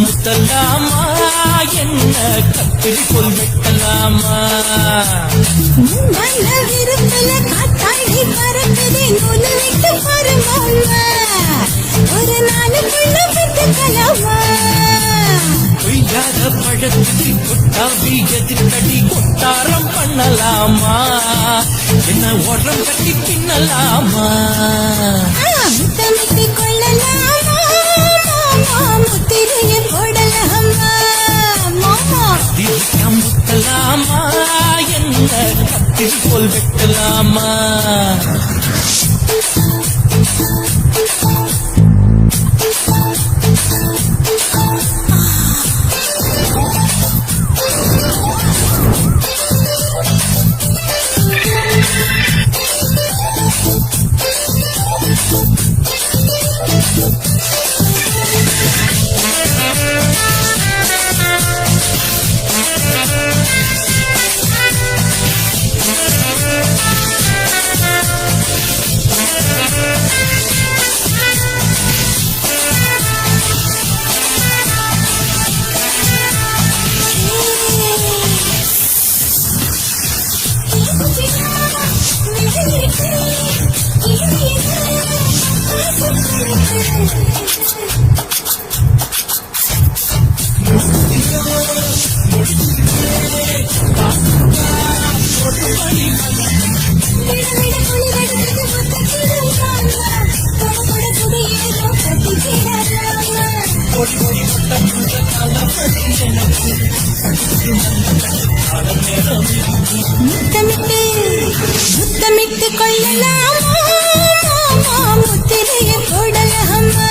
முத்தலாமா என்ன கத்திரி போல் வெட்டலாமா நல்ல விருப்பல காத்தாடி பறக்குதே நூலு விட்டு பருமாமா ஒரு நாளுக்குள்ள விட்டுக்கலாமா பொய்யாத பழத்துக்கு கொட்டாவி எதிர்கடி கொட்டாரம் பண்ணலாமா என்ன உரம் கட்டி பின்னலாமா முத்தமிட்டு கொள்ளலாமா முத்திரைய போடலாமா மாமா முத்தலாமா என்ன கத்திரி போல் வெட்டலாமா முத்தமிட்டு கொள்ளலாமா முத்திரைய போடலாமா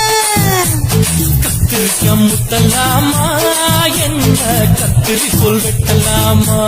கத்திரிக்க முத்தலாமா என்ன கத்திரி போல் வெட்டலாமா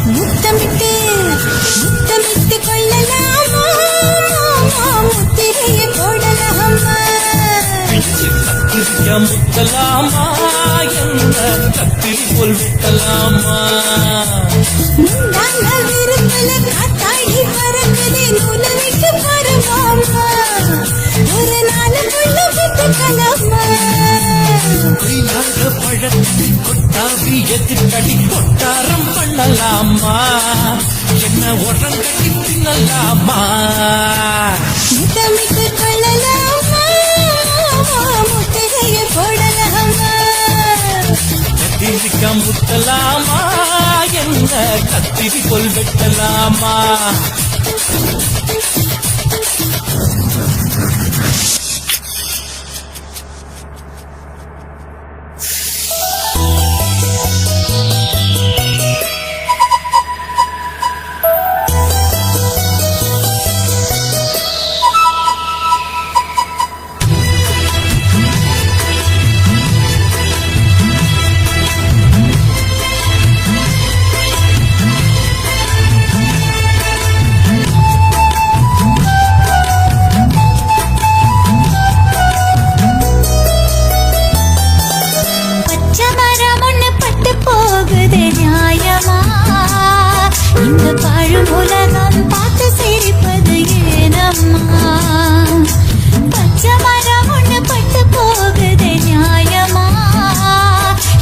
முத்தமிட்டு முத்தமிட்டு கொள்ளலாமா முத்திரைய போடலாமா முத்தலாமா என்ன கத்திரி போல் வெட்டலாமா நல்ல விருப்பல காத்தாடி பறக்குதே நூலு விட்டு பருமாமா ஒரு நாளுக்குள்ள விட்டுக்கலாமா பழத்துக்கு கொட்டாவி எதிர்கடி கொட்டாரம் பண்ணலாமா என்ன உரம் கட்டி பின்னலாமா முத்தமிட்டு கொள்ளலாமா முத்திரைய போடலாமா கத்திரிக்க முத்தலாமா என்ன கத்திரி போல் வெட்டலாமா இந்த பாழும் உலகம் பார்த்து சிரிப்பது ஏனம்மா பச்சை மரம் ஒண்ணு பட்டு போகுது நியாயமா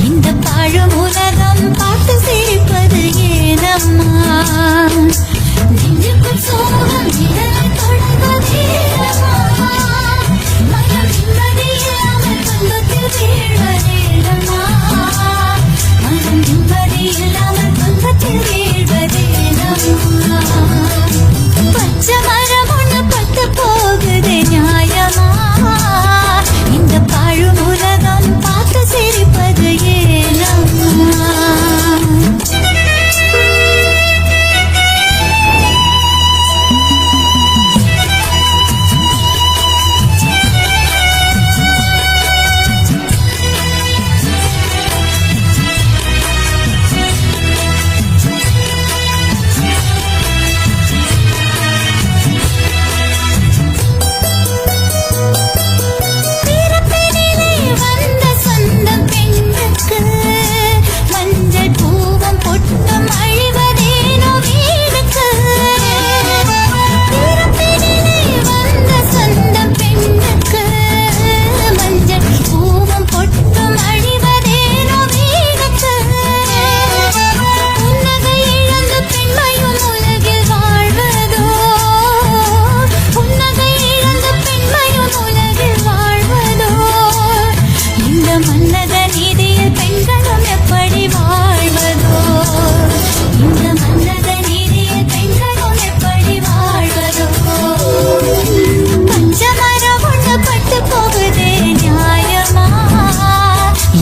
இந்த பாழும் உலகம் பார்த்து சிரிப்பது ஏனம்மா நெஞ்சுக்குள் சோகம் இதனை தொடர்வதேனம்மா மனம் நிம்மதியில்லாமல் துன்பத்தில் வீழ்வதேனம்மா மனம் நிம்மதியில்லாமல் துன்பத்தில் வீழ்வதேனம்மா பச்சை மரம் ஒண்ணு பட்டு போகுது நியாயமா இந்த பாழும் உலகம் பார்த்து சிரிப்பது ஏனம்மா பிறப்பினிலே வந்த சொந்தம் பெண்ணுக்கு மஞ்சள் பூவம் பொட்டும் அழிவதேனோ வீடுக்கு பிறப்பினிலே வந்த சொந்தம் பெண்ணுக்கு மஞ்சள் பூவம் பொட்டும் அழிவதேனோ வீடுக்கு புன்னகை இழந்த பெண்மையும் உலகில் வாழ்வதோ புன்னகை இழந்த பெண்மையும் உலகில் வாழ்வதோ இந்த மன்னத நீதியில் பெண்களும் எப்படி வாழ்வதோ இந்த மன்னத நீதியில் பெண்களும் எப்படி வாழ்வதோ பச்சை மரம் ஒண்ணு பட்டு போகுதே நியாயமா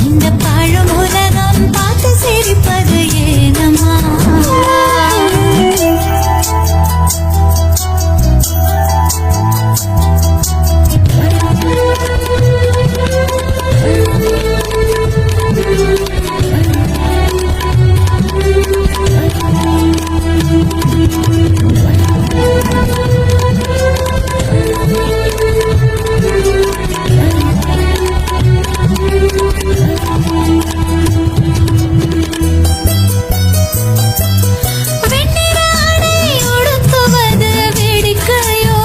இந்த பாழும் உலகம் பார்த்து சிரிப்பது ஏனம்மா வெண்ணிற ஆடை உடுத்துவது வேடிக்கையோ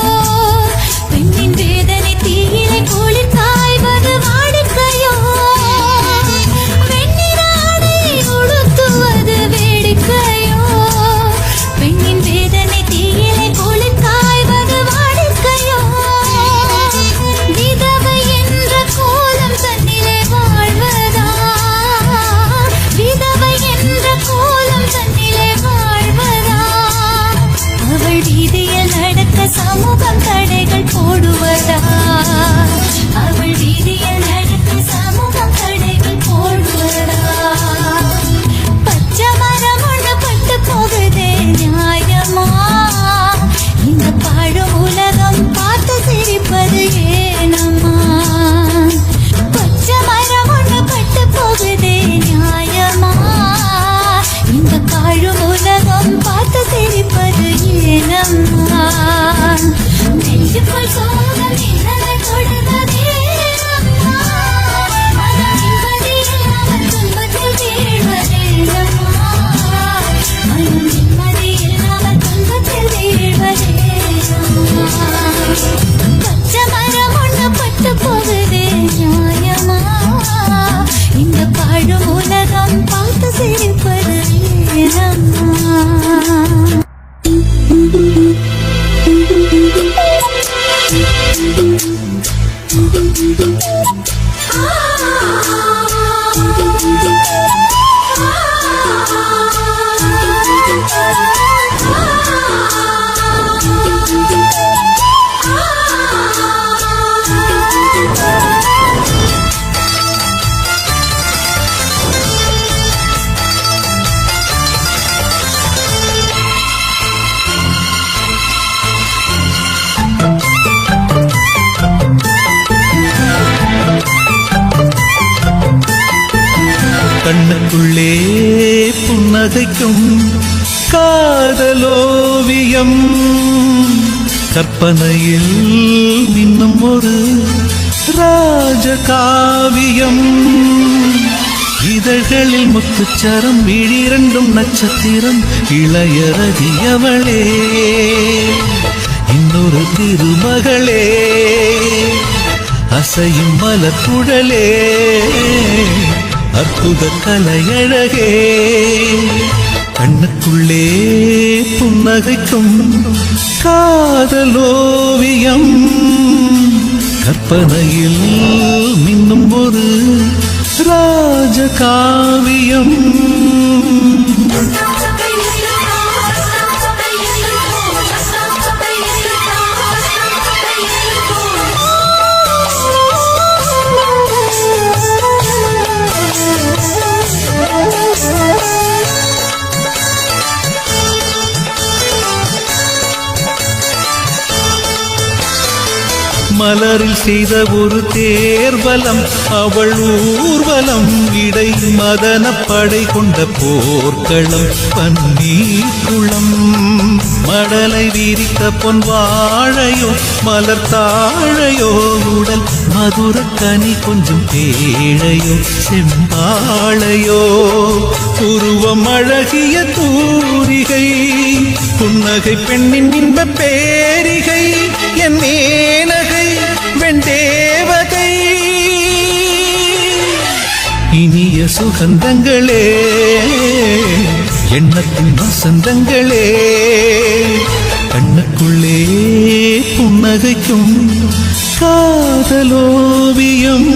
பெண்ணின் வேதனை தீயிலே குளிர் காய்வது வாடிக்கையோ வெண்ணிற ஆடை உடுத்துவது வேடிக்கையோ பெண்ணின் வேதனை தீயிலே குளிர் காய்வது வாடிக்கையோ விதவை என்ற கோலம் தன்னிலே வாழ்வதா விதவை என்ற கோலம் தன்னிலே வாழ்வதா அவள் வீதியில் நடக்க சமூகம் தடைகள் போடுவதா அவள் வீதியில் நடக்க சமூகம் தடைகள் போடுவதா பச்சை மரம் ஒண்ணு பட்டு போகுதே நியாயமா இந்த பாழும் உலகம் பார்த்து சிரிப்பது ஏனம்மா பச்சை மரம் ஒண்ணு பட்டு போகுதே நியாயமா இந்த பாழும் உலகம் பார்த்து சிரிப்பது ஏனம்மா நெஞ்சுக்குள் சோகம் இதனை தொடர்வதேனம்மா மனம் நிம்மதியில்லாமல் துன்பத்தில் வீழ்வதேனம்மா மனம் நிம்மதியில்லாமல் துன்பத்தில் வீழ்வதேனம்மா பச்சை மரம் ஒண்ணு பட்டு போகுதே நியாயமா இந்த பாழும் உலகம் பார்த்து சிரிப்பது ஏனம்மா கண்ணுக்குள்ளே புன்னகைக்கும் காதலோவியம் கற்பனையில் இன்னும் ஒரு ராஜகாவியம் இதழ்களில் முத்துச்சரம் விழிரண்டும் நட்சத்திரம் இளையரதியவளே இன்னொரு திருமகளே அசையும் மலர்குழலே அற்புத கலையழகே கண்ணுக்குள்ளே புன்னகைக்கும் காதலோவியம் கற்பனையில் மின்னும் ஒரு ராஜகாவியம் மலரில் செய்த ஒரு தேர்வலம் அவள் ஊர்வலம் இடை மதன படை கொண்ட போர்க்களம் பன்னீர் குளம் மடலை விரித்த பொன் வாழையோ மலர் தாழையோ உடல் மதுர கனி கொஞ்சம் தேழையோ செம்பாழையோ உருவம் அழகிய தூரிகை புன்னகை பெண்ணின் இன்ப பேரிகை என் மேனகை வெண்டேவகை இனிய சுகந்தங்களே எண்ணத்தின் வசந்தங்களே கண்ணுக்குள்ளே புன்னகைக்கும் காதலோவியம்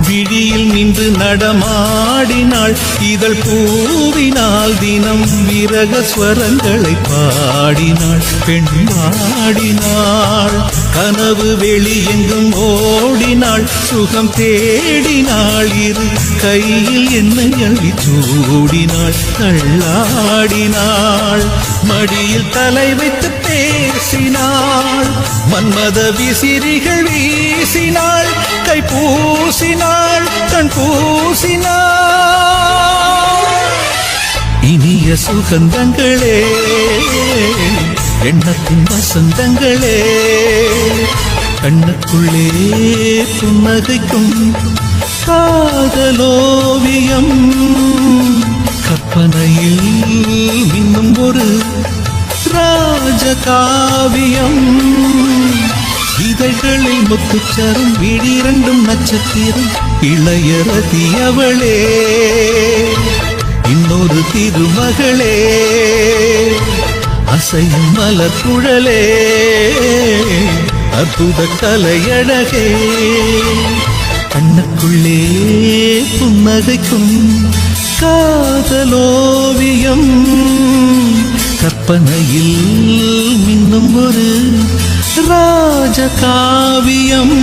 விழியில் நின்று நடமாடினாள் இதழ் பூவினால் தினம் விரக ஸ்வரங்களை பாடினாள் பெண் பாடினாள் கனவு வெளியெங்கும் ஓடினாள் சுகம் தேடினாள் இரு கையில் என்னை அள்ளி சூடினாள் தள்ளாடினாள் மடியில் தலை வைத்து பேசினாள் மன்மத விசிறிகள் வீசினாள் கை பூசினாள் கண் பூசினாள் இனிய சுகந்தங்களே எண்ணத்தின் வசந்தங்களே கண்ணுக்குள்ளே புன்னகைக்கும் காதலோவியம் கற்பனையில் இன்னும் ஒரு ராஜகாவியம் இதழ்களில் முத்துச்சரம் விழிரண்டும் நட்சத்திரம் இளையரதியவளே இன்னொரு திருமகளே அசையும் மலர்குழலே அற்புத கலையழகே கண்ணுக்குள்ளே புன்னகைக்கும் காதலோவியம் கற்பனையில் மின்னும் ஒரு ராஜகாவியம்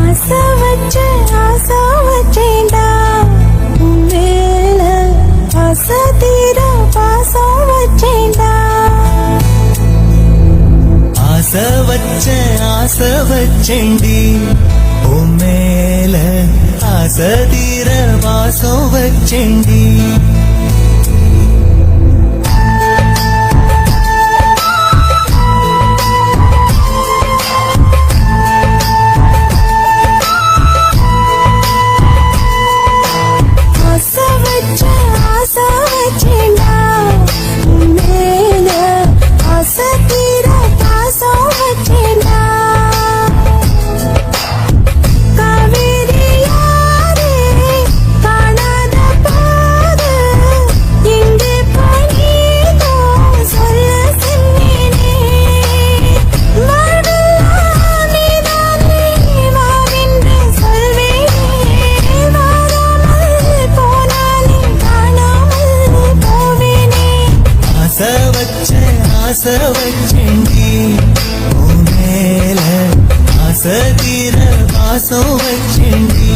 ஆசை வச்சேண்டா மேல ஆசை தீர பாசம் வச்சேண்டா ஆசை வச்சேண்டி உன் மேல ஆசை தீர வாசம் வச்சேண்டி தீர வாசம் வச்சேண்டி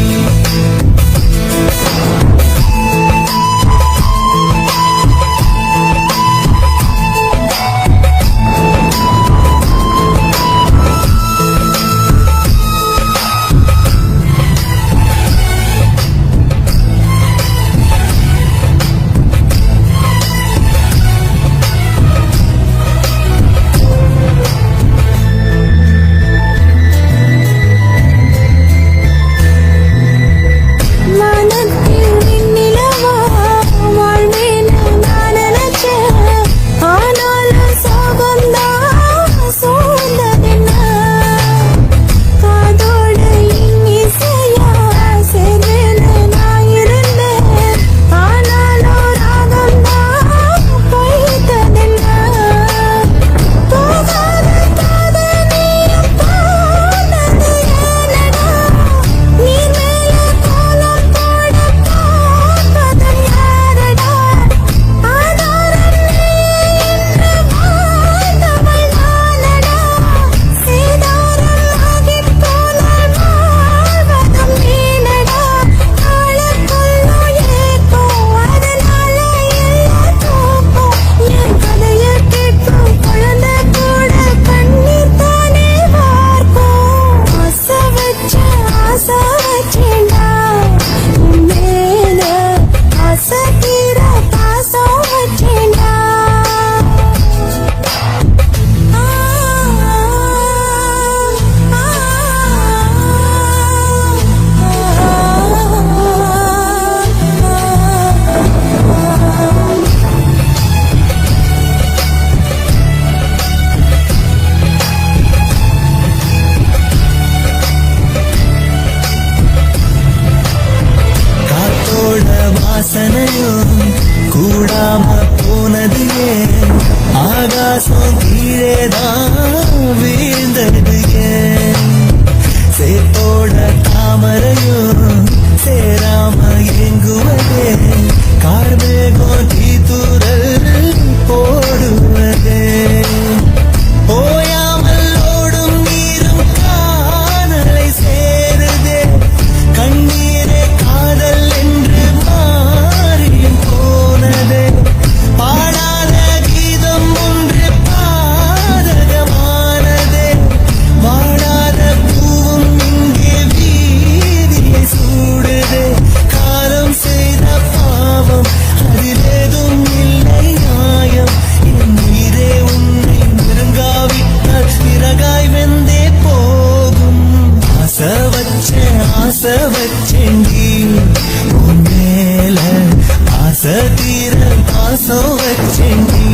வாசனையும் கூடாம போனது ஏன் ஆகாசம் கீழேதான் வீழ்ந்தது ஏன் சேத்தோட தாமரையும் சேராம எங்குவதே கார்மேகம் தீத்துரல் போடுவதே ஓயாமல் ஓடும் நீரும் காதலை சேருதே கண்ணீரே காதல் என்று மாறியும் போனதே பாடாத கீதம் ஒன்று பாதகமானதே வாடாத பூவும் இங்கே வீதியை சூடுதே காலம் செய்த பாவம் அதிலேதும் இல்லை நியாயம் என் உயிரே உன்னை நெருங்காவிட்டால் பிறகாய் வெந்தே போகும் ஆசை வச்சேண்டி உன் மேல ஆசை தீர பாசம் வச்சேண்டி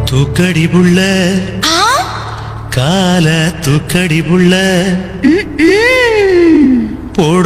தூக்கடி புள்ள கால தூக்கடி புள்ள போட